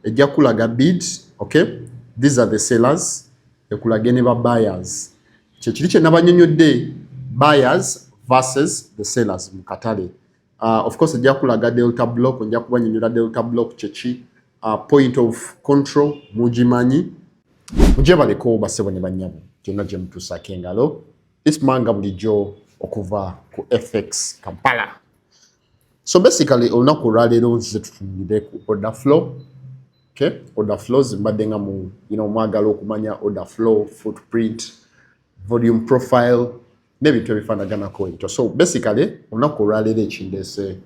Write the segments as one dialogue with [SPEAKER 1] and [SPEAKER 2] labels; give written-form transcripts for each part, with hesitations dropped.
[SPEAKER 1] ejja kulaga bid, okay? These are the sellers, ekulaga ne ba buyers. Kyekiri kye nabanyonyodde, buyers versus the sellers mu katale. Of course ejja kulaga delta block, ejja kubanyonyola delta block kyeki, point of control mugimanyi. Mujebaleko basebo ne banyabo kyonna gye mutuusako engalo. It's manga bulijjo okuva ku FX Kampala. So basically olunaku olwaleero nzize tutunulire ku order flow. Okay, order flows mbadde nga mu mwagala okumanya order flow, footprint, volume profile n'ebintu ebifaanaganako ebyo. So basically olunaku olwaleero ekindeese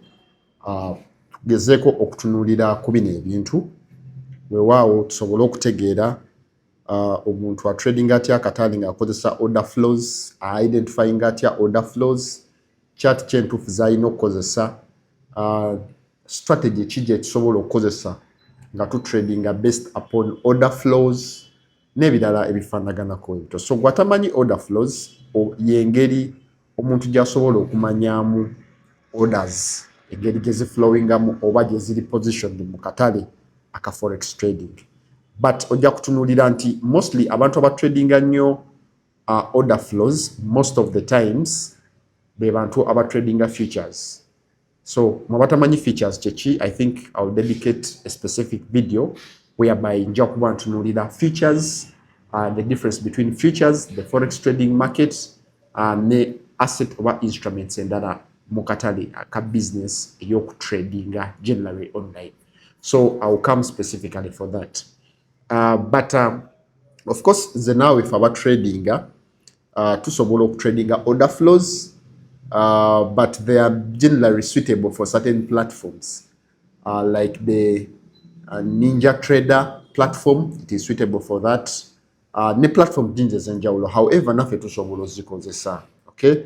[SPEAKER 1] tugezeeko okutunulira ku bino ebintu weewaawo tusobole okutegeera omuntu trading atya akatale ng'akozesa order flows, identifying atya order flows, chart kyentuufu z'alina okukozesa, strategy ki gye tusobola okukozesa nga tutradinga based upon order flows n'ebirala ebifaanaganako ebyo. So gwatamanyi order flows y'engeri omuntu gy'asobola okumanyaamu orders, engeri gye ziflowingamu oba gye ziri positioned mu katale aka forex trading. But ojja kutunulira nti mostly abantu abatradinga nnyo order flows most of the times be bantu abatradinga futures. So mwabatamanyi features chechi, I think I'll dedicate a specific video whereby nja kuba ntunulira features, the difference between futures, the forex trading market, ne asset oba instruments endala mu katale ka business ey'okutradinga generally online. So I'll come specifically for that. But of course the now if our tradinga tusobola okutradinga order flows, but they are generally suitable for certain platforms, like the Ninja Trader platform. It is suitable for that. Ne platform jinje zenjawulo, however nafe tusobola ozikozesa, okay?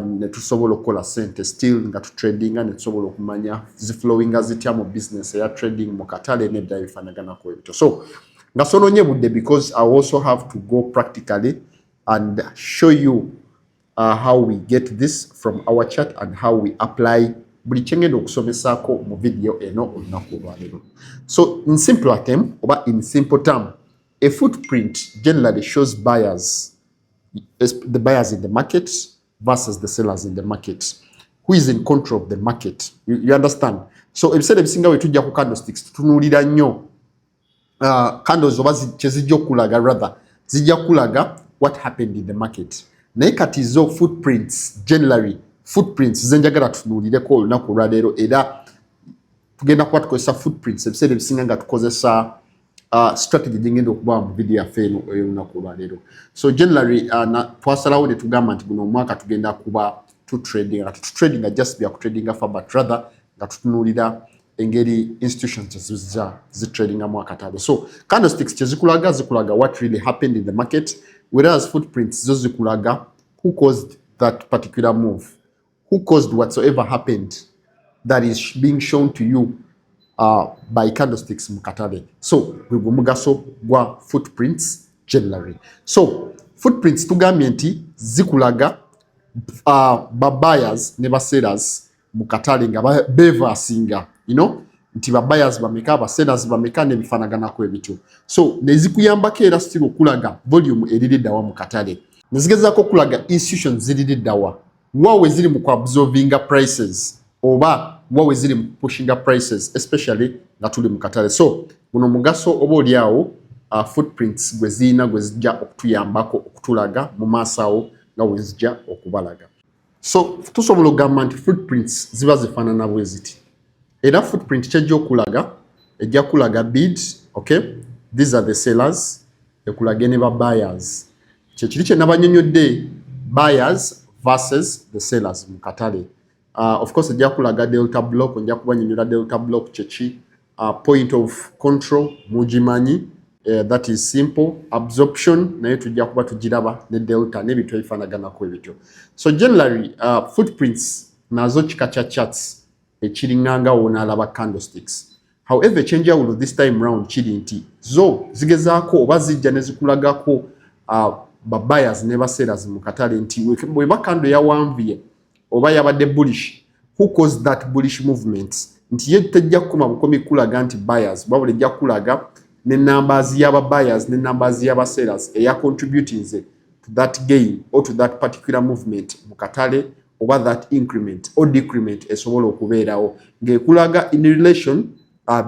[SPEAKER 1] Ne tusobola okukola sente still nga tutradinga, ne tusobola okumanya ziflowinga zitya mu business ya trading mu katale n'ebirala bifaanaganako ebyo. So nga sononye budde because I also have to go practically and show you how we get this from our chart and how we apply buli kyengenda okusomesaako mu video eno olunaku olwaleero. So in simple term, oba in simple term, a footprint generally shows buyers, the buyers in the market versus the sellers in the market. Who is in control of the market? You understand? So ebiseera ebisinga tujja ku candlesticks tutunuulira nnyo candles oba kyezijja okulaga, rather zijja kulaga what happened in the market. Naye kati zo footprints, generally footprints zenjagala tutunuulireko olunaku olwaleero, era tugenda kuba tukozesa footprints ebiseera ebisinga nga tukozesa strategy jingendo okuba mu video yaffe eno olunaku olwaleero. So generally twasalawo ne tugamba nti guno omwaka tugenda kuba tutradinga just bya kutradinga fa, but rather nga tutunuulira engeri institutions zitradinga mu akatale. So candlesticks zikulaga what really happened in the market, whereas footprints zo zikulaga who caused that particular move, who caused whatsoever happened that is being shown to you by candlesticks mu katale. So gwe mugaso gwa footprints generally. So footprints tugambye nti zikulaga ba buyers ne ba sellers mu katale nga bevasinga, nti ba buyers bameka, ba sellers bameka ne bifaanaganako ebityo. So nezikuyambako era still okulaga volume eririddawa mu katale. Nezigezaako okulaga institutions ziriddawa, wawe ziri mu absorbinga prices oba wawe ziri mu pushinga prices, especially nga tuli mu katale. So guno mugaso oba oliawo footprints gwe zirina gwe zijja okutuyambako okutulaga mu maaso awo nga we zijja okubalaga. So tusobola okugamba nti footprints ziba zifaanana bwe ziti. Era footprint kyejja okulaga, ejja kulaga bid, okay? These are the sellers, ekulaga ne ba buyers. Kyekiri kye nabanyonyodde, buyers versus the sellers mu katale. Of course ejja kulaga delta block, ejja kubanyonyola delta block kyeki, point of control mugimanyi, that is simple, absorption naye tujja kuba tugiraba ne delta n'ebintu ebifaanaganako ebityo. So generally footprints nazo kika kya charts ekiringanga wonalaba candlesticks. However ekyenjawulo this time round kiri nti zo zigezaako oba zijja ne zikulagako ba buyers ne ba sellers mu katale nti bwe bakando yawanvye oba yabadde bullish, who caused that bullish movement nti ye tejja kukoma bukomi kulaga nti buyers wabula ejja kulaga ne numbers y'aba buyers ne numbers y'aba sellers eya contributing to that gain or to that particular movement mu katale oba that increment or decrement esobola okubeerawo ng'ekulaga in relation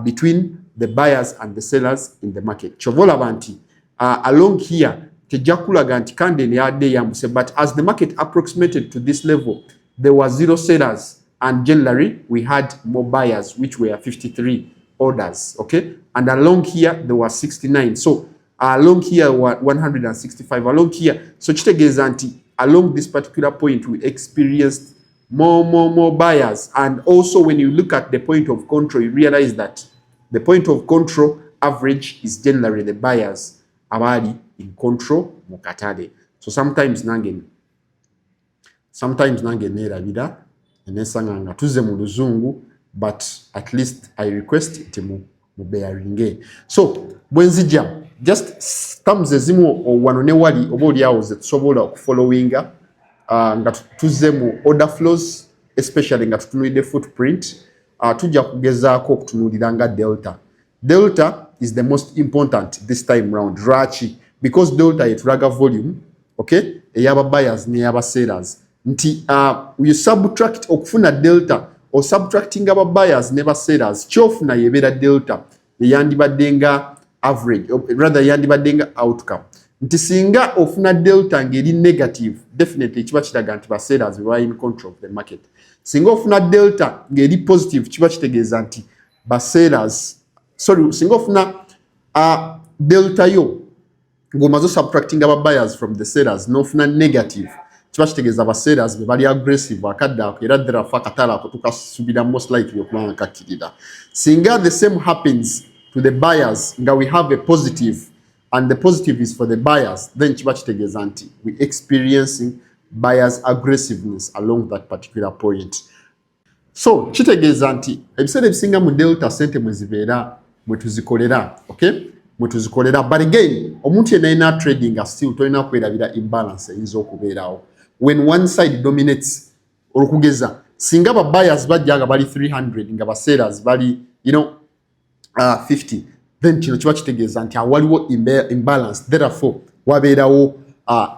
[SPEAKER 1] between the buyers and the sellers in the market. Chovola banti along here tejja kulaga nti candle yadde yambuse, but as the market approximated to this level there were 0 sellers and generally we had more buyers, which were 53 orders, okay? And along here there were 69. So along here were 165 along here. So chitegeza nti along this particular point we experienced more buyers. And also when you look at the point of control, you realize that the point of control average is generally the buyers abali in control mukatale. So sometimes nange nerabira enesanga nga tuze mu luzungu, but at least I request it mu bearinge. So bwenzija just thumbs ezimu wano ne wali oba oli awo ze tusobola okufollowinga nga tuze mu order flows, especially nga tutunulidde footprint. Tujja kugezaako okutunulira nga delta is the most important this time round. Rachi because delta yetulaga volume, okay, eyaba buyers ne yaba sellers. Nti you subtract okufuna delta or subtracting aba buyers ne ba sellers kyofuna yebera delta eyandibadde nga average, or rather yandibadde nga outcome. Nti singa ofuna delta ngeri negative, definitely kiba kiraga nti ba sellers were in control of the market. Singa ofuna delta ngeri positive kiba kitegeeza nti ba sellers, sorry, singa ofuna delta yo ngomazo subtracting aba buyers from the sellers nofuna negative kiba kitegeeza ba sellers be bali aggressive akadde ako era ddala fa katala ako tukasubira most likely okubanga kakkirira. Singa the same happens to the buyers nga we have a positive and the positive is for the buyers, then kiba kitegeeza nti we experiencing buyers aggressiveness along that particular point. So kitegeeza nti ebiseera ebisinga mu delta sente mwezibeera mwetuzikolera, okay, mwetuzikolera. But again omuntu yenna trading still tolina kwerabira imbalance eyinza okubeerawo when one side dominates. Olukugeza singa ba buyers bajja nga bali 300 nga ba sellers bali 50, then kino kiba kitegeeza nti awaliwo imbalance, therefore wabeerawo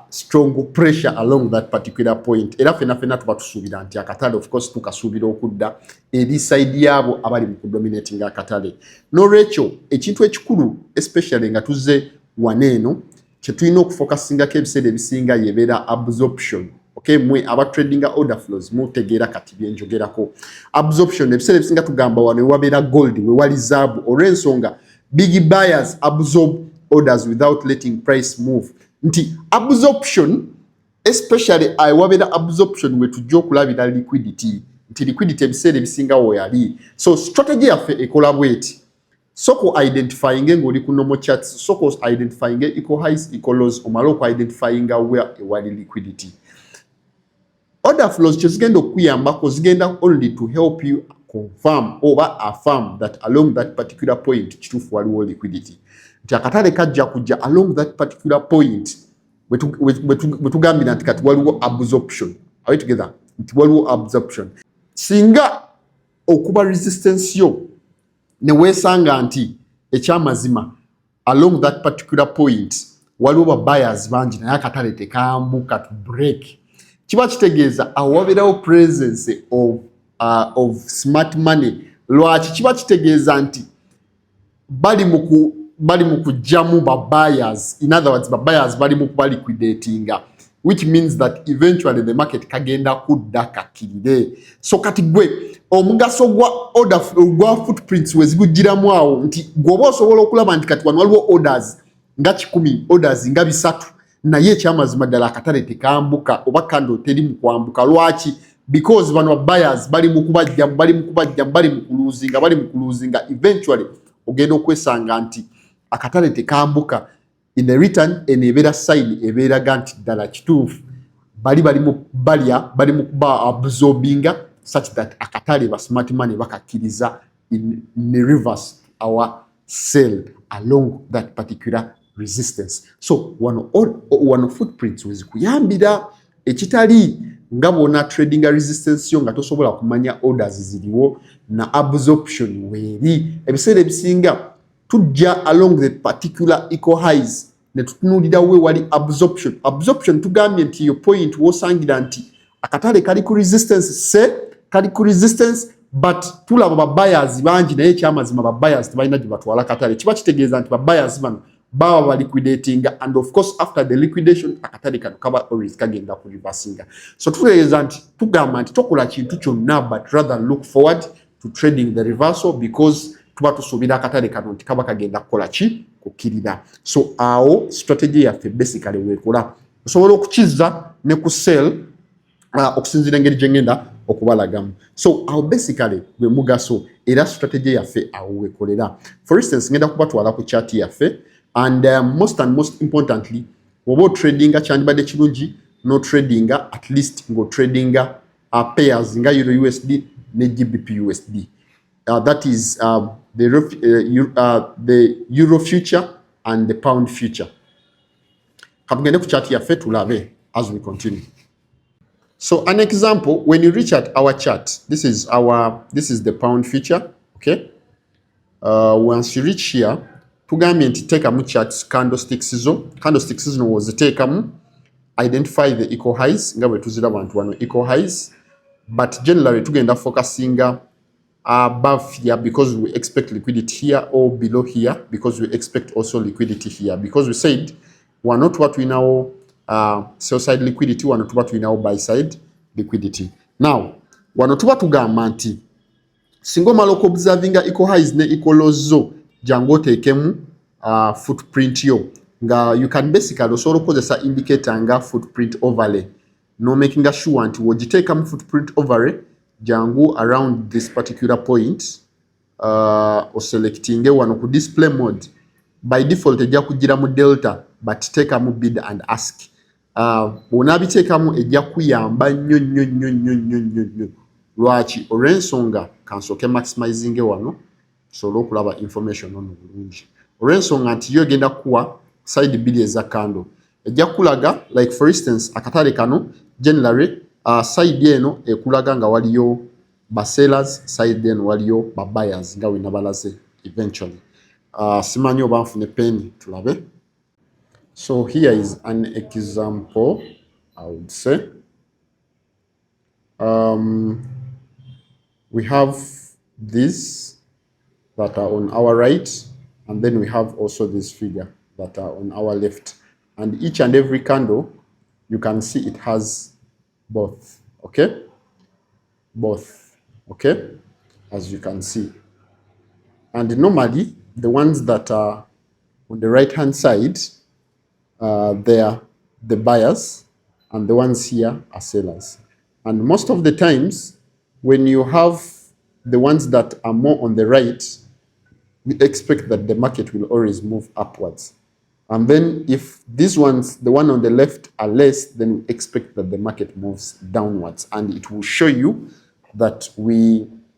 [SPEAKER 1] strong pressure along that particular point. Era fena tuba tusuubira nti akatale of course tukasuubira okudda eri side yabo abali mu kudominating akatale. N'olwekyo ekintu ekikulu especially nga tuzze waneeno kye tulina okufocusingako ebiseera ebisinga yebeera absorption. Okay, mwe aba trading order flows mutegeera kati byenjogerako. Absorption ebiseera ebisinga tugamba wano wabeera gold we wali zaabu olw'ensonga big buyers absorb orders without letting price move. Nti absorption especially wabeera absorption we tujja okulabira liquidity. Nti liquidity ebiseera ebisinga woyali. So strategy yaffe ekola bweti. Soko identifying ng'oli ku normal charts, soko identifying equal highs equal lows, omaloko identifying where ewali liquidity. Order flows zigenda okuyambako zigenda only to help you confirm or affirm that along that particular point kituufu waliwo liquidity. Nti akatale kajja kujja along that particular point wetugambira nti kati waliwo absorption. Are we together? Nti waliwo absorption. Singa okuba resistance yo ne weesanga nti ekyamazima along that particular point waliwo buyers bangi naye akatale tekambuka to break, kiba kitegeeza awabeerawo presence of smart money. Lwaki kiba kitegeeza nti bali mu kujjamu ba buyers, in other words ba buyers bali mu kuba liquidatinga, which means that eventually the market kagenda kudda kakkirire. So kati gwe omugaso gwa footprints wezigugiramu awo nti gwoba osobola okulaba nti kati wano waliwo orders nga 10 orders nga 3 naye ekyamazima ddala akatale tekambuka oba kando teri mu kwambuka. Lwaki? Because bano buyers bali mu kuluzinga eventually ogenda okwesanga nti akatale tekambuka. In the return enebeera side ebeeraga nti ddala kituufu bali mu kuba absorbinga such that akatale ba smart money bakakkiriza in reverse our sell along that particular resistance. So wano footprints wezikuyambira ekitali nga bwona trading resistance yo nga tosobola kumanya orders ziriwo na absorption weeri. Ebiseera ebisinga tujja along the particular equal highs ne tutunulira we wali absorption. Absorption tugambye nti yo point wosangira nti akatale kali ku resistance kali ku resistance, but tulaba ba buyers bangi naye kyamazima ba buyers tebalina gye batwala katale. Kiba kitegeeza nti ba buyers bano baba ba liquidating, and of course after the liquidation akatale kano kaba always kagenda ku reversinga. So tutegeeza nti tugamba nti tokola kintu kyonna, but rather look forward to trading the reversal, because tuba tusuubira akatale kano nti kaba kagenda kukola ki kukirira. So awo strategy yaffe basically wekola osobola okukiza ne ku sell okusinzira engeri gyengenda okubalagamu. So awo basically gwe mugaso era strategy yaffe awo wekolera. For instance ngenda kubatwala ku chart yaffe, and most importantly woba tradinga kyandibadde kirungi no tradinga at least ngo tradinga pairs nga Euro USD ne GBP USD. That is the Euro future and the pound future. Kabugende ku chart yaffe tulabe as we continue. So an example, when you reach at our chart, this is the pound future, okay? Once you reach here, tugambye nti teekamu charts candlesticks zino woziteekamu, identify the equal highs nga bwe tuzira abantu wano equal highs, but generally tugenda focusinga above here because we expect liquidity here, or below here because we expect also liquidity here, because we said we're not what we know sell side liquidity, wano tuba tulinawo buy side liquidity. Now wano tuba tugamba nti singa omala okuobservinga equal highs ne equal lows zo, jangu oteekemu footprint yo nga you can basically osobola okukozesa indicator nga footprint overlay, no making sure nti wogiteekamu footprint overlay jangu around this particular point oselectinge wano ku display mode. By default ejja kugira mu delta, but teekamu bid and ask. Bw'onaabiteekamu ejja kuyamba nnyo. Lwaki? Olw'ensonga kansooke maximizing wano sobola okulaba information ono bulungi. Olw'ensonga nti yo egenda kuwa side bid eza candle ejja kulaga, like for instance akatale kano generally side eno ekulaga nga waliyo ba sellers, side eno waliyo ba buyers nga wena balaze eventually. Simanyi oba nfune pen tulabe. So here is an example, I would say. We have these that are on our right, and then we have also this figure that are on our left. And each and every candle, you can see it has both, okay? Both, okay? As you can see. And normally, the ones that are on the right-hand side, they are the buyers, and the ones here are sellers. And most of the times, when you have the ones that are more on the right, we expect that the market will always move upwards. And then if these ones, the one on the left, are less, then we expect that the market moves downwards. And it will show you that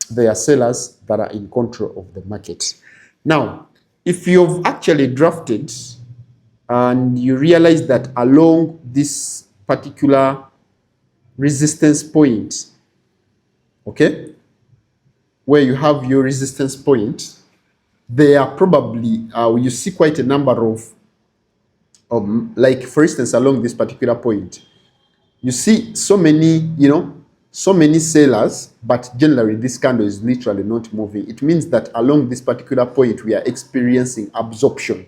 [SPEAKER 1] they are sellers that are in control of the market. Now, if you've actually drafted and you realize that along this particular resistance point, okay, where you have your resistance point, there are probably, you see quite a number of like for instance, along this particular point, you see so many, so many sellers, but generally this candle is literally not moving. It means that along this particular point, we are experiencing absorption.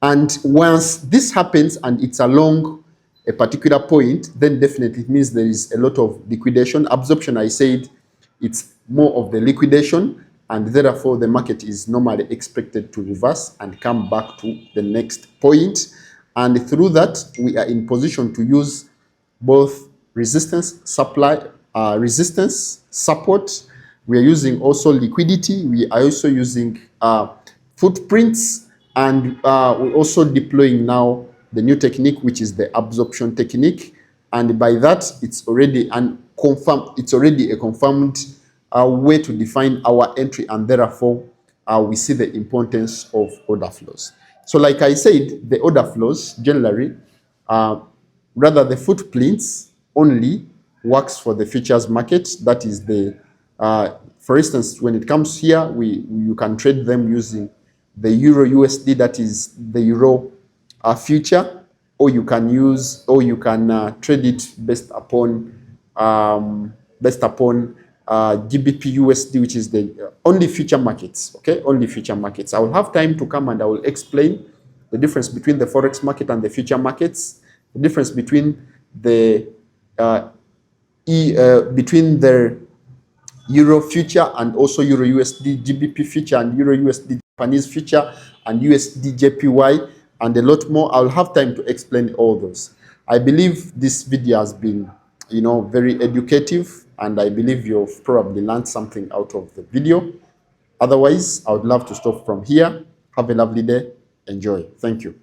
[SPEAKER 1] And once this happens and it's along a particular point, then definitely it means there is a lot of liquidation. Absorption, I said, it's more of the liquidation, and therefore the market is normally expected to reverse and come back to the next point. And through that, we are in position to use both resistance, resistance, support. We are using also liquidity. We are also using footprints, and we're also deploying now the new technique, which is the absorption technique. And by that, it's already a confirmed way to define our entry, and therefore we see the importance of order flows. So like I said, the order flows generally, rather the footprints only works for the futures market. That is the, for instance, when it comes here, you can trade them using the Euro USD, that is the Euro future, or you can trade it based upon GBP USD, which is the only future markets. Okay, only future markets. I will have time to come and I will explain the difference between the Forex market and the future markets, the difference between the between the Euro future and also Euro USD GBP future and Euro USD Japanese future and USD JPY and a lot more. I'll have time to explain all those. I believe this video has been, very educative, and I believe you've probably learned something out of the video. Otherwise, I would love to stop from here. Have a lovely day. Enjoy. Thank you.